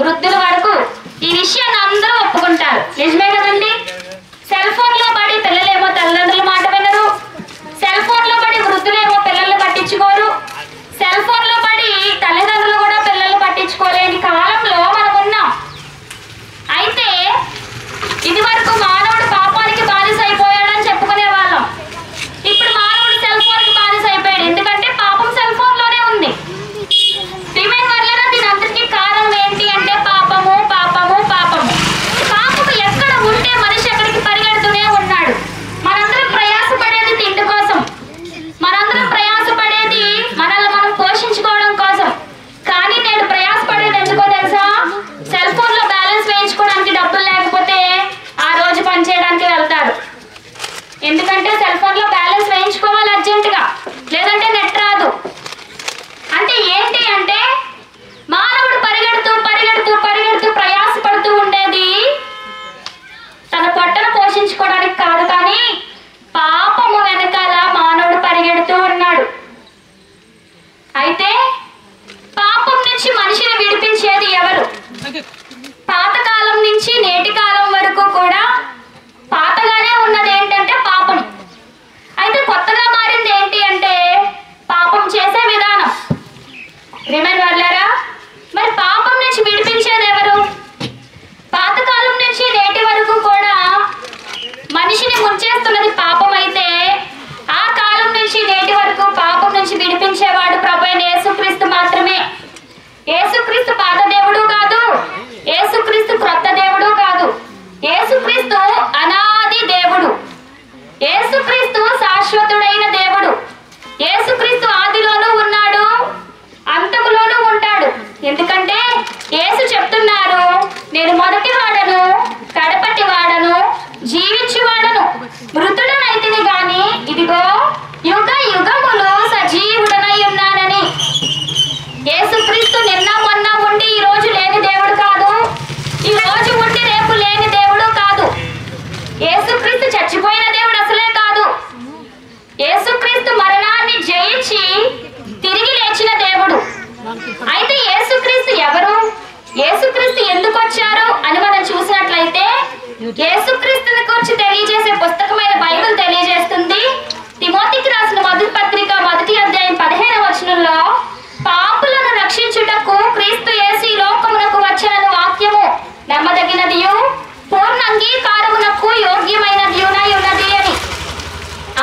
వృద్ధుల వరకు ఈ విషయాన్ని అందరూ ఒప్పుకుంటారు. నిజమే కదండి? సెల్ ఫోన్ లో పడి పిల్లలేమో తల్లిదండ్రుల మాట వినరు, సెల్ ఫోన్ లో పడి వృద్ధులేమో పిల్లల్ని పట్టించుకోరు, సెల్ ఫోన్ లో పడి తల్లిదండ్రులు కూడా పిల్లల్ని పట్టించుకోలేని కాలంలో మనం ఉన్నాం. అయితే ఇది వరకు మానవుడు పాపానికి బానిస అయిపోయాడని చెప్పుకునే వాళ్ళం. ఇప్పుడు మానవుడు సెల్ ఫోన్ కి బానిస అయిపోయాడు. ఎందుకంటే పాపం సెల్ ఫోన్ లోనే ఉంది. దీని అందరికీ కారణం ఏంటి అంటే పాపము పాపము పాపము. పాపము ఎక్కడ ఉంటే మనిషి ఎక్కడికి పరిగెడుతూనే ఉన్నాడు. మనందరం ప్రయాసపడేది తిండి కోసం, మనందరం ప్రయాసపడేది మనల్ని మనం పోషించుకోవడం కోసం. కానీ నేను ప్రయాసపడేది ఎందుకో తెలుసా? సెల్ ఫోన్ లో బ్యాలెన్స్ వేయించుకోవడానికి డబ్బులు లేకపోతే ఆ రోజు పని చేయడానికి వెళ్తారు. ఎందుకంటే సెల్ ఫోన్ లో బ్యాలెన్స్ వేయించుకోవాలి అర్జెంటుగా, లేదంటే నెట్ రాదు. అంటే ఏంటి అంటే మానవుడు పరిగెడుతూ పరిగెడుతూ పరిగెడుతూ ప్రయాసపడుతూ ఉండేది తన పొట్టను పోషించుకోవడానికి కాదు, కానీ పాపము వెనకాల మానవుడు పరిగెడుతూ ఉన్నాడు. అయితే పాపం నుంచి మనిషిని విడిపించేది ఎవరు? పాతకాలం నుంచి నేటి కాలం వరకు కూడా పాతగానే ఉన్నది ఏంటంటే పాపం. అయితే కొత్తగా మారింది ఏంటి అంటే పాపం చేసే విధానం. రిమైండ్ వాళ్ళారా? మరి పాపం నుంచి విడిపించేది ఎవరు? పాతకాలం నుంచి నేటి వరకు కూడా మనిషిని ముంచేస్తున్నది పాపం. అయితే ఆ కాలం నుంచి నేటి వరకు పాపం నుంచి విడిపించేవాడు ప్రభువైన యేసుక్రీస్తు మాత్రమే. యేసుక్రీస్తు పాత దేవుడు కాదు, యేసుక్రీస్తు క్రొత్త దేవుడు కాదు. యేసుక్రీస్తు అనాది దేవుడు, యేసుక్రీస్తు శాశ్వతుడైన దేవుడు. యేసుక్రీస్తు ఆదిలోనూ ఉన్నాడు, అంతములోనూ ఉంటాడు. ఎందుకంటే యేసు చెప్తున్నారు, నేను మొదటి వాడను, కడపటి వాడను, జీవించువాడను, మృతుడనైతిని గాని ఇదిగో యుగ యుగములు సజీవుడనై ఉన్నానని. యేసుక్రీస్తు నిన్న మొన్న ఉండి ఈ రోజు లేని దేవుడు కాదు, ఈ రోజు ఉండి రేపు లేని దేవుడు కాదు. యేసుక్రీస్తు చచ్చిపోయిన దేవుడు అసలే కాదు. యేసుక్రీస్తు మరణాన్ని జయించి తిరిగి లేచిన దేవుడు. అయితే యేసుక్రీస్తు ఎవరు? యేసుక్రీస్తు ఎందుకు వచ్చారు అని మనం చూసినట్లయితే యేసుక్రీస్తుని గురించి తెలియజేసే పుస్తకమైన బైబిల్ తెలియజేస్తుంది. తిమోతికి రాసిన మొదటి పత్రిక 1వ అధ్యాయం 15వ వచనంలో పాపులను రక్షించుటకు క్రీస్తు యేసు ఈ లోకమునకు వచ్చెనను వాక్యము నమ్మదగినదియు పూర్ణ అంగీకారమునకు యోగ్యమైనదియునై ఉన్నది అని.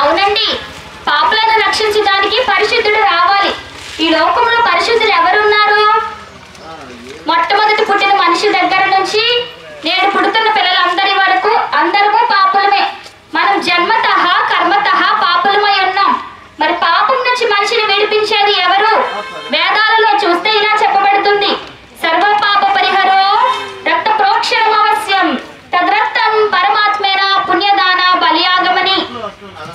అవునండి, పాపులను రక్షించడానికి పరిశుద్ధుడు రావాలి. ఈ లోకంలో పరిశుద్ధులు ఎవరున్నారు? మొట్టమొదటి పుట్టిన మనిషి దగ్గర నుంచి నేడు పుడుతున్న పిల్లలందరి వరకు అందరము పాపులమే. మనం జన్మతః కర్మతః పాపులమై ఉన్నాం. మరి పాపం నుంచి మనిషిని విడిపించేది ఎవరు? వేదాలలో చూస్తే ఇలా చెప్పబడుతుంది, సర్వ పాప పరిహరో రక్త ప్రోక్షణం అవశ్యం తద్రక్తం పరమాత్మేన పుణ్యదాన బలియాగమని.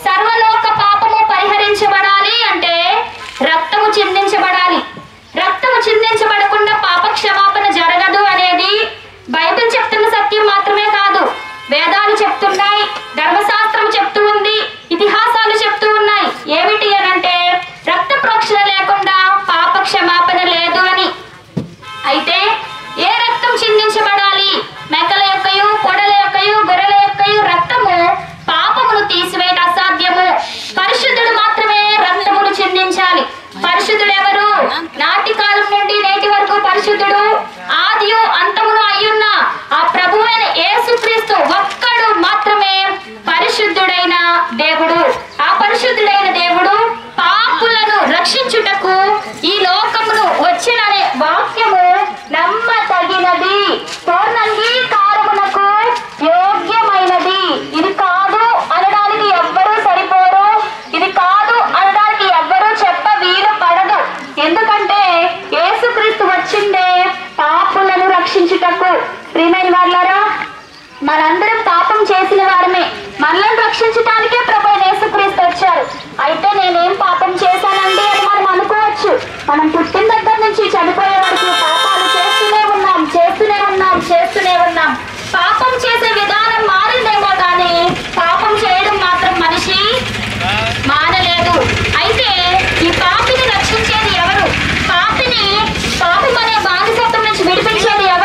సర్వలోక పాపము పరిహరించబడాలి అంటే రక్తము చిందించబడాలి. రక్తము చిందించబడకుండా పాప క్షమాపణ జరగదు అనేది బైబిల్ చెప్తున్న సత్యం మాత్రమే కాదు, వేదాలు చెప్తున్నాయి, ధర్మశాస్త్రం చెప్తూ ఉంది, ఇతిహాసాలు చెప్తూ ఉన్నాయి. ఏమిటి అనంటే రక్త ప్రోక్షణ లేకుండా పాప క్షమాపణ లేదు అని. అయితే ఏ రక్తం చిందించబడాలి? మేకల యొక్కయు కోడల యొక్కయు గొర్రెల యొక్కయు రక్తము పాపమును తీసివేయట అసాధ్యము. పరిశుద్ధుడు మాత్రమే రక్తమును చిందించాలి. పరిశుద్ధుడు ఎవరు? నాటి కాలం నుండి నేటి వరకు పరిశుద్ధుడు, ఆదియు అంతమును అయ్యున్న ఆ ప్రభువైన యేసుక్రీస్తు ఒక్కడు మాత్రమే పరిశుద్ధుడైన దేవుడు. ఆ పరిశుద్ధుడైన దేవుడు పాపులను రక్షించుటకు ఈ లోకమును వచ్చిననే వాక్యము నమ్మదగినది, పూర్ణంగీకారమునకు యోగ్యమైనది. ఇది కాదు అనడానికి ఎవ్వరూ సరిపోరు, ఇది కాదు అనడానికి ఎవ్వరూ చెప్ప వీలు పడదు. ఎందుకంటే యేసుక్రీస్తు వచ్చిందే పాపులను రక్షించుటకు. ప్రియమైన వారులారా, మనందరం పాపం చేసిన వారమే, మనల్ని రక్షించడానికే ప్రభువైన యేసుక్రీస్తు వచ్చారు. అయితే నేనేం పాపం చేశానండి అని మనం అనుకోవచ్చు. మనం పుట్టిన దగ్గర నుంచి చనిపోయే వరకు పాపాలు చేస్తూనే ఉన్నాం, చేస్తూనే ఉన్నాం, చేస్తూనే ఉన్నాం. పాపం చేసే విధానం మారిందేమో కానీ పాపం చేయడం మాత్రం మనిషి మానలేదు. అయితే ఈ పాపిని రక్షించేది ఎవరు? పాపం అనే బానిసత్వం నుంచి విడిపించేది ఎవరు?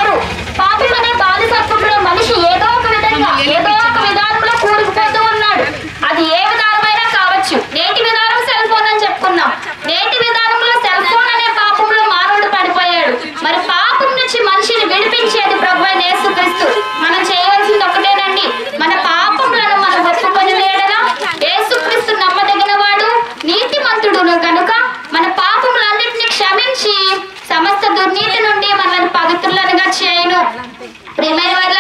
నేను ప్రియమైన వాళ్ళ